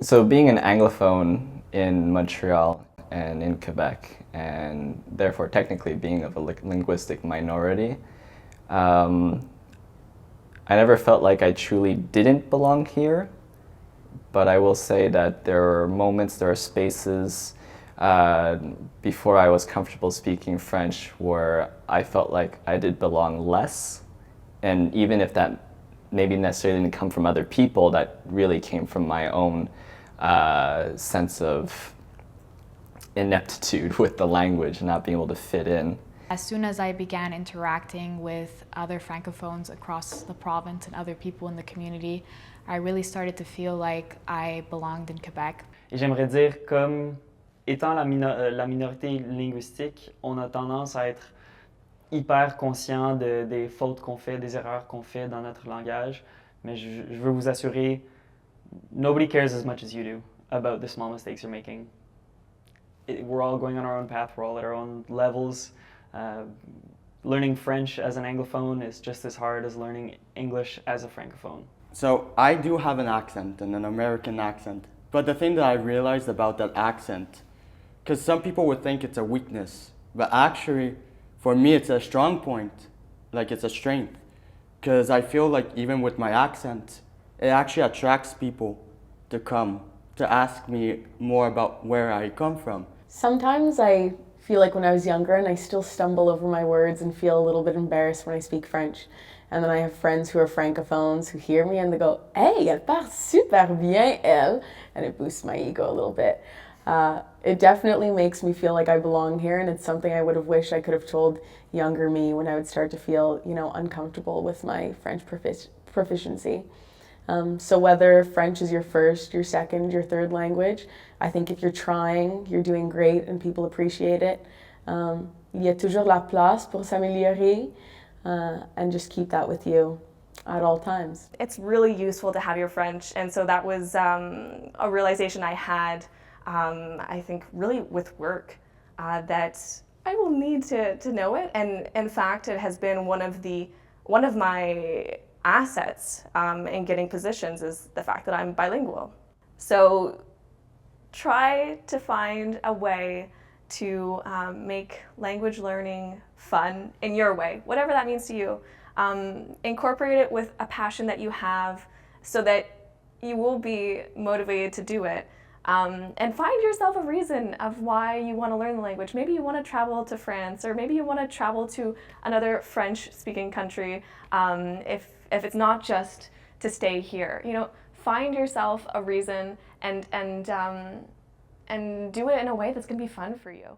So being an Anglophone in Montreal and in Quebec, and therefore technically being of a linguistic minority, I never felt like I truly didn't belong here, but I will say that there are moments, there are spaces before I was comfortable speaking French where I felt like I did belong less. And even if that maybe necessarily didn't come from other people, that really came from my own sense of ineptitude with the language and not being able to fit in. As soon as I began interacting with other francophones across the province and other people in the community, I really started to feel like I belonged in Quebec. Et j'aimerais dire, comme étant la minorité linguistique, on a tendance à être hyper conscient des fautes qu'on fait, des erreurs qu'on fait dans notre langage. Mais je veux vous assurer, nobody cares as much as you do about the small mistakes you're making. We're all going on our own path, we're all at our own levels. Learning French as an Anglophone is just as hard as learning English as a Francophone. So I do have an accent and an American accent, but the thing that I realized about that accent, because some people would think it's a weakness, but actually for me it's a strong point, like it's a strength, because I feel like even with my accent, it actually attracts people to come, to ask me more about where I come from. Sometimes I feel like when I was younger and I still stumble over my words and feel a little bit embarrassed when I speak French. And then I have friends who are francophones who hear me and they go, "Hey, elle parle super bien, elle." And it boosts my ego a little bit. It definitely makes me feel like I belong here, and it's something I would have wished I could have told younger me when I would start to feel, uncomfortable with my French proficiency. So whether French is your first, your second, your third language, I think if you're trying, you're doing great and people appreciate it. Il y a toujours la place pour s'améliorer, and just keep that with you at all times. It's really useful to have your French, and so that was a realization I had, I think really with work, that I will need to know it, and in fact it has been one of my assets in getting positions is the fact that I'm bilingual. So try to find a way to make language learning fun in your way, whatever that means to you. Incorporate it with a passion that you have so that you will be motivated to do it. And find yourself a reason of why you want to learn the language. Maybe you want to travel to France, or maybe you want to travel to another French-speaking country. If it's not just to stay here, find yourself a reason and do it in a way that's going to be fun for you.